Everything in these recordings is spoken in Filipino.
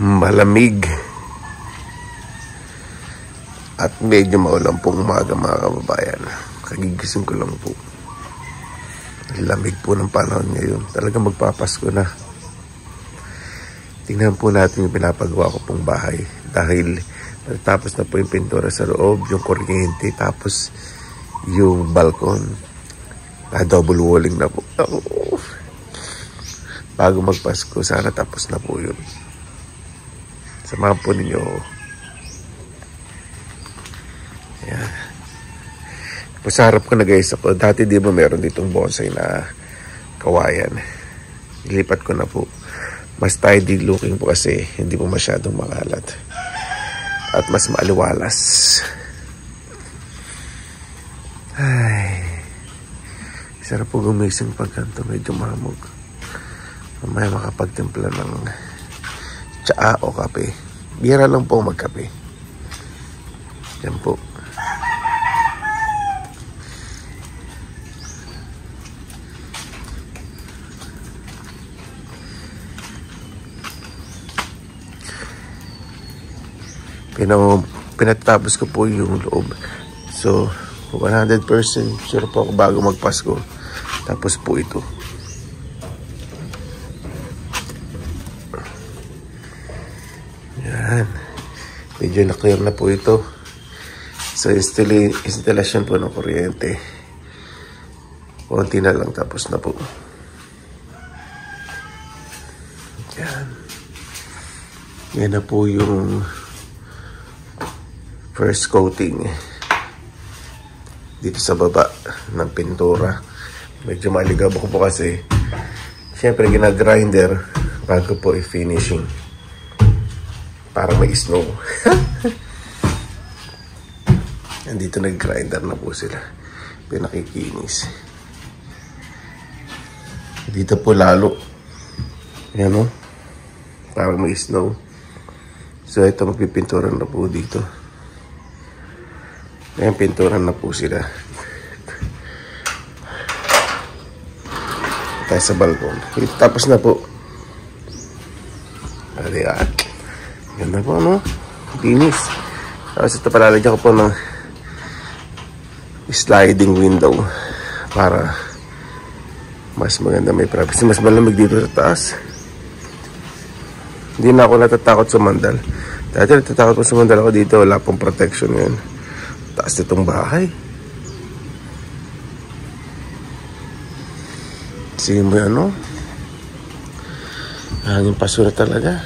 Malamig at medyo maulan pong umaga mga kababayan. Kagigising ko lang po. Lamig po ng panahon ngayon. Talagang magpapasko na. Tingnan po natin yung pinapagawa ko pong bahay. Dahil natapos na po yung pintura sa loob, yung kuryente, tapos yung balkon. Double walling na po. Bago magpasko, sana tapos na po yun. Samahan po ninyo. Ayan. Sa harap ko na guys ako. Dati di ba meron ditong bonsai na kawayan. Ilipat ko na po. Mas tidy looking po kasi hindi po masyadong makalat. At mas maaliwalas. Ay. Sarap po gumising pag ganito. Medyo mahamog. Mamaya makapagtimpla ng tsaa o kape. Bira lang po magkape. Yan po. Pinatapos ko po yung loob. So, 100% sure po ako bago magpasko. Tapos po ito. Yan. Medyo na-clear na po ito. So, installation po ng kuryente. Konti na lang tapos na po. Yan. Yan na po yung first coating dito sa baba ng pintura. Medyo maligab ako po kasi syempre ginagrinder bago po i-finishing para may snow. Andito nag-grinder na po sila, pinakikinis dito po lalo. Yan o, parang may snow. So ito magpipintura na po dito. Ayan, pinturan na po sila. Tayo sa balkon. Tapos na po. Ayan. Ganda po, no? Linis. Tapos ito palalagyan ko po ng sliding window para mas maganda, may privacy. Mas malamig dito sa taas. Hindi na ako natatakot sa mandal. Dati natatakot po sa mandal ako dito. Wala pong protection ngayon. Taas nitong bahay. Sige mo yan, no? Hangin paso na talaga.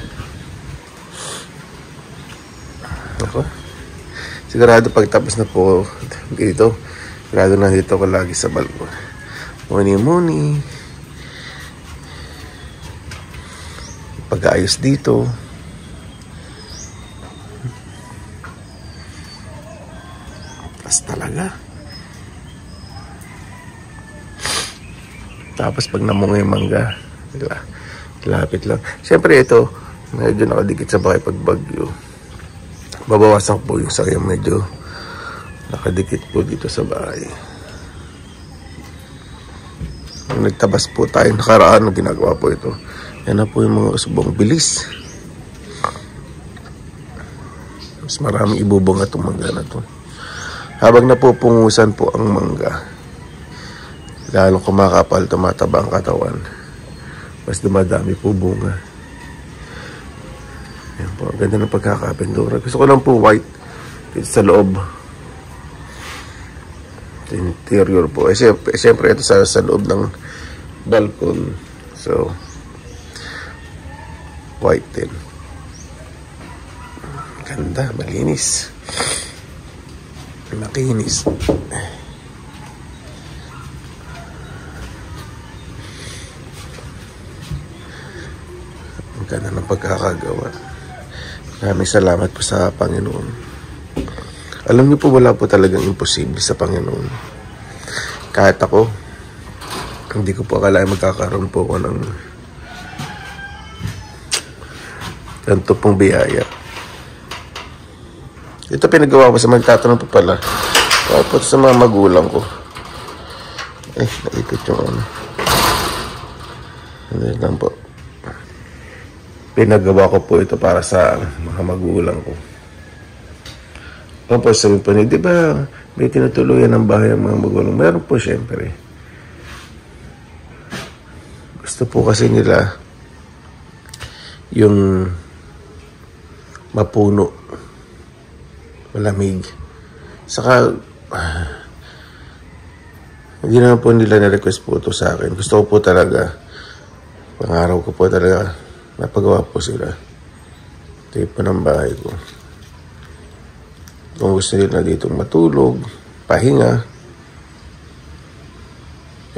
Ako. Sigurado pagtapos na po dito, sigurado na dito ko lagi sa balkon. Muni-muni. Pag-ayos dito. Talaga. Tapos pag namunga yung mangga, lapit lang. Siyempre ito, medyo nakadikit sa bahay pag bagyo. Babawasan po yung sayang medyo nakadikit po dito sa bahay. Nung nagtabas po tayo nakaraan, ginagawa po ito. Yan na po yung mga usbong bilis. Mas maraming ibubong itong mangga na to. Habang napupungusan po ang mangga, lalong kumakapal, tumataba ang katawan, mas dumadami po bunga. Yan po, ang ganda ng pagkakapintura. Gusto ko lang po white dito sa loob. Interior po. Siyempre ito sa loob ng balkon. So, white din. Ganda, malinis. Makinis. Ang ganda ng pagkakagawa. Maraming salamat po sa Panginoon. Alam niyo po, wala po talagang imposible sa Panginoon. Kahit ako, hindi ko po akalain magkakaroon po ako ng ganito pong biyaya. Ito pinagawa ko sa magtatanong pa pala. Tapos sa mga magulang ko. Naikot yung ano. Ano lang po. pinagawa ko po ito para sa mga magulang ko. Kung po sabihin po niya, di ba may tinutuluyan ng bahay ang mga magulang? Meron po syempre. Gusto po kasi nila yung mapuno, malamig. Saka, hindi naman po nila na-request po ito sa akin. Gusto ko po talaga, pangaraw ko po talaga, napagawa po sila. Ito po ng bahay ko. Kung gusto nila ditong matulog, pahinga,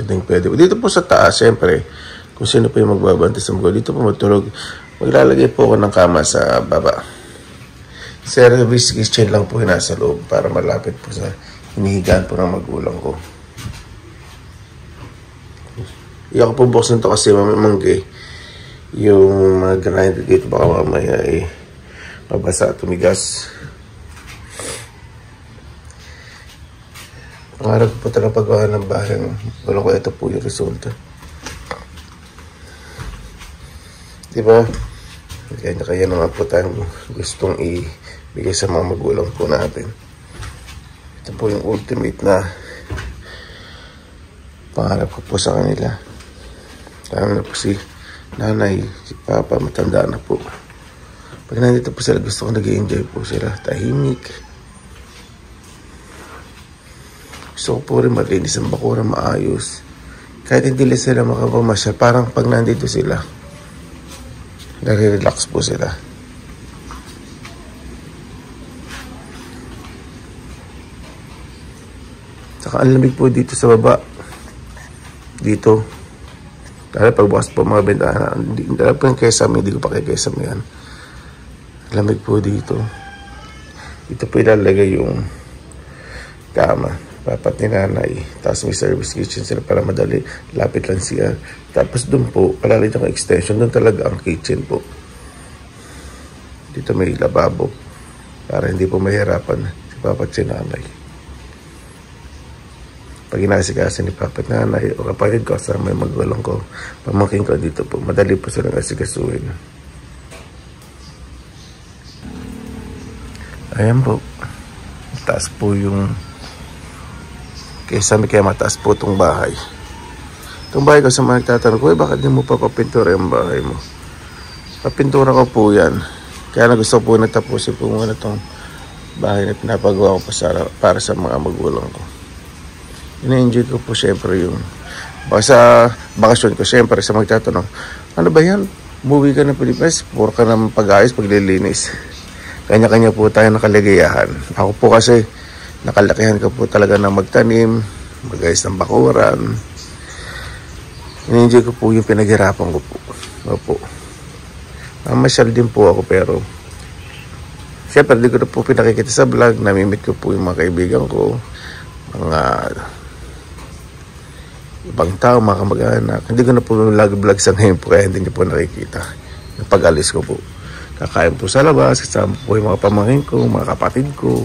pwede. Dito po sa taas, siyempre, kung sino po yung magbabantay sa mga, dito po matulog. Maglalagay po ako ng kama sa baba. Service kitchen lang po yung nasa loob para malapit po sa hinihigaan po ng magulang ko. Iyak po buksan ito kasi mamamanggi. Yung mga grinder dito baka mamaya mabasa at tumigas. Pangarap po talaga paggawa ng bahay. Wala ko, ito po yung resulta. Diba? Kaya naman po tayong gustong ibigay sa mga magulang po natin. Ito po yung ultimate na pangarap ko po sa kanila. Lalo na po si nanay, si papa, matanda na po. Pag nandito po sila, gusto ko nag-i-enjoy po sila. Tahimik. Gusto ko po rin malinis ang bakura, maayos. Kahit hindi sila makapamasyal, parang pag nandito sila, nare-relax po sila. Saka ang lamig po dito sa baba. Dito. Dahil pagbukas po mga bentana, hindi po yung kesame, hindi ko pa kay kesame yan. Lamig po dito. Dito po ilalagay yung kama. Papat ni nanay. Tapos may service kitchen sila para madali. Lapit lang siya. Tapos doon po, palalit ang extension. Doon talaga ang kitchen po. Dito may lababo. Para hindi po mahirapan si papat si nanay. Pag inaasikasin ni papat nanay o kapatid ko sa may magulang ko, pamangkin ko dito po. Madali po silang asikasuhin. Ayan po. Taas po yung kaya mataas po itong bahay. Itong bahay ko sa mga nagtatanong ko, bakit di mo pa papintura yung bahay mo? Papintura ko po yan. Kaya na gusto po natapusin po muna itong bahay na pinapagawa ko para sa mga magulang ko. Ina-enjoy ko po syempre yung sa bakasyon ko, syempre sa magtatanong, ano ba yan? Umuwi ka ng Pilipinas, puro ka ng pag-ayos, paglilinis. Kanya-kanya po tayo nakaligayahan. Ako po kasi, nakalakihan ko po talaga ng magtanim, mag-ayos ng bakuran. In-enjoy ko po yung pinaghirapan ko po. Opo. Masyal din po ako pero siyempre di ko na po pinakikita sa vlog. Namimit ko po yung mga kaibigan ko, mga ibang tao, mga kamag-anak. Hindi ko na po vlog sa ngayon po kaya hindi niyo po nakikita. Yung pag-alis ko po. Kakain po sa labas, kasama po yung mga pamangkin ko, mga kapatid ko.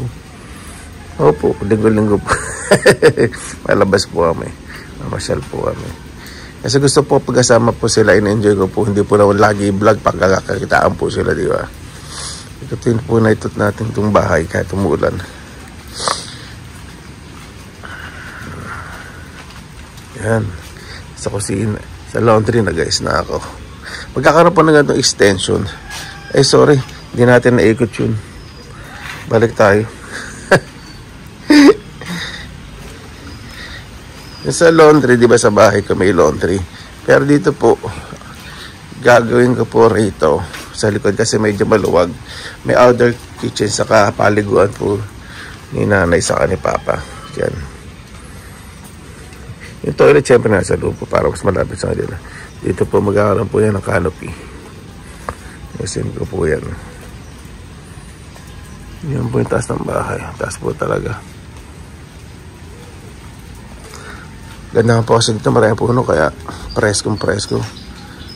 Opo, linggo-linggo po. Malabas po kami. Mamasyal po kami. Kasi gusto po pagkasama po sila, in-enjoy ko po. Hindi po na lagi vlog pagkakakitaan po sila, di ba? Ito po na itot natin itong bahay kahit umulan. Yan. Sa kusina. Sa laundry na guys na ako. Magkakaroon po na ganitong extension. Sorry. Hindi natin naikot yun. Balik tayo. Sa laundry, di ba sa bahay ko may laundry. Pero dito po, gagawin ko po rito sa likod kasi medyo maluwag. May outdoor kitchen sa kapaliguan po ni nanay sa ni papa. Yan. Yung toilet syempre nasa loob po para mas malapit sa kanila. Dito po magkakaroon po yan ng canopy. Isin ko po yan. Yan po yung taas ng bahay. Taas po talaga. Ganda po kasi dito, marami puno kaya preskong presko.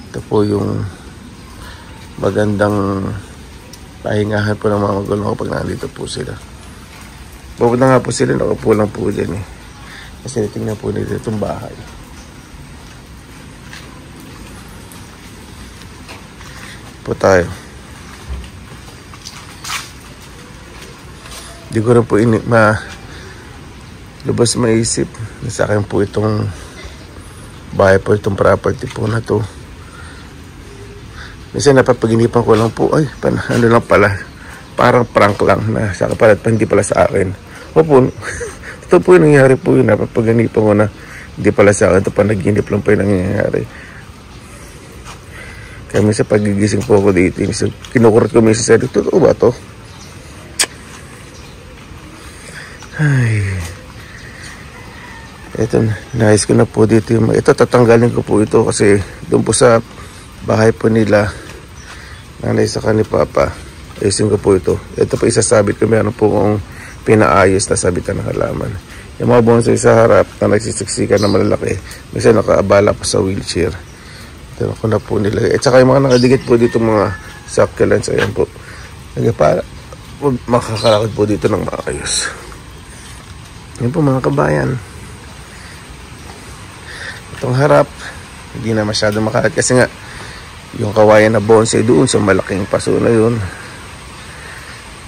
Ito po yung magandang pahingahan po ng mga magulang ko pag nandito po sila. Pupunta nga po sila, nakapo lang po dyan eh. Kasi tingnan po nito itong bahay. po tayo. Hindi ko rin po lubos maisip na sa akin po itong bahay po, itong property po na to. Minsan napapaginipan ko lang po, ay, ano lang pala, parang prank lang na sa kapalat pa, hindi pala sa akin. O po, ito po yung nangyayari po yun, napapaginipan ko na hindi pala sa akin, ito pa naginip lang po yung nangyayari. Kaya minsan pagigising po ako dito, minsan kinukurot ko minsan sa sarili, totoo ba to? Ay, ito, nais ko na po dito yung, ito tatanggalin ko po ito kasi doon po sa bahay po nila, nanay sa ni Papa, ayusin ko po ito. Ito po isasabit ko, meron po kong pinaayos na sabitan ng halaman. Yung mga bonsai sa harap na nagsisiksikan na malalaki, minsan nakaabala po sa wheelchair. Ito ko na po nilagay. At saka yung mga nakadikit po dito mga succulents, ayan po. Para makakalakad po dito ng maayos. Yan po mga kabayan. Itong harap, hindi na masyado makalat kasi nga yung kawayan na bonsai doon sa malaking paso na yun,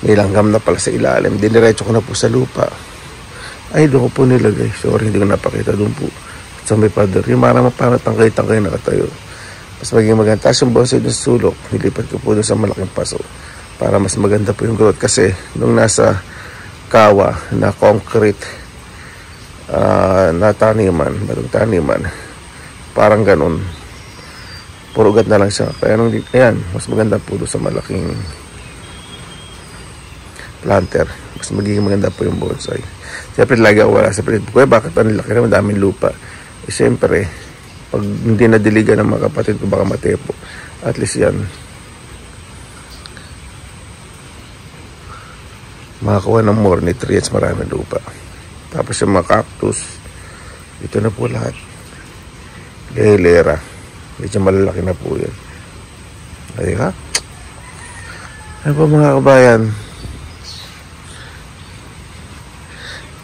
nilanggam na pala sa ilalim. Diniretso ko na po sa lupa. Ay, doon ko po nilagay. Sorry, hindi ko napakita doon po. Sa may pader. Yung marang tangkay-tangkay nakatayo. Mas maging maganda. Tapos yung bonsai doon sa sulok, nilipat ko po doon sa malaking paso para mas maganda po yung growth. Kasi nung nasa kawa na concrete na taniman, batong taniman, parang ganun, puro ugat na lang siya. Kaya nung ayan, mas maganda po doon sa malaking planter, mas magiging maganda po yung bonsai. Siyempre lagi ako wala sa pilit. Kuya, bakit ang laki naman, daming lupa? Siyempre pag hindi nadiligan ng mga kapatid ko, baka matepo. At least yan, makakuha ng more nutrients, maraming lupa. Tapos yung mga cactus, ito na po lahat. Hilera. Medyo malalaki na po yan. Ay ha? Ano po mga kabayan?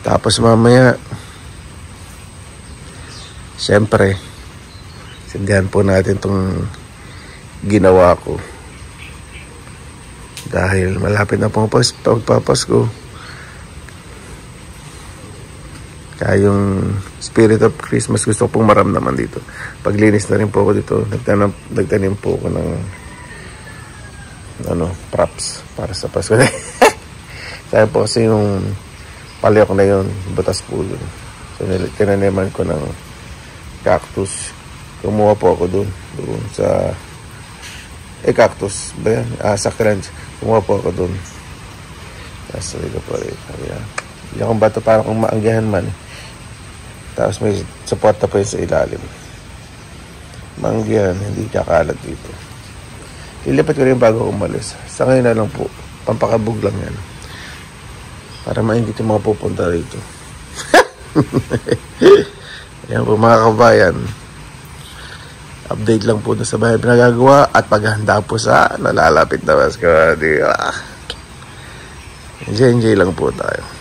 Tapos mamaya, siyempre, sindihan po natin itong ginawa ko. Dahil malapit na pong pagpapasko. Kaya yung spirit of Christmas gusto ko pong maramdaman dito. Paglinis na rin po ako dito, nagtanim po ako ng props para sa Pasko. Kaya po kasi yung palyok na yun, butas po yun. So tinaniman ko ng cactus. Kumuha po ako doon sa cactus ba yan? Succulents. Kumuha po ako doon. Sorry ko po rin. Hindi akong bato para kung maanggihan man. Tapos may suporta pa yun sa ilalim. Manggihan, hindi kakalat dito. Ilipat ko rin bago umalis. Sa ngayon na lang po, pampakabog lang yan. Para maingit yung mga pupunta rito. Yan po mga kabayan. Update lang po na sa bahay pinagagawa at paghahanda po sa nalalapit na Pasko. Enjoy lang po tayo.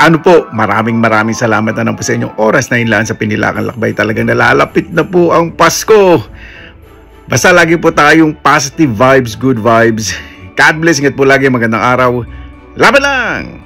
Ano po, maraming salamat na po sa inyong oras na inlaan sa Pinilakan Lakbay. Talagang nalalapit na po ang Pasko. Basta lagi po tayong positive vibes, good vibes. God bless, ingat po lagi, magandang araw. Laban lang!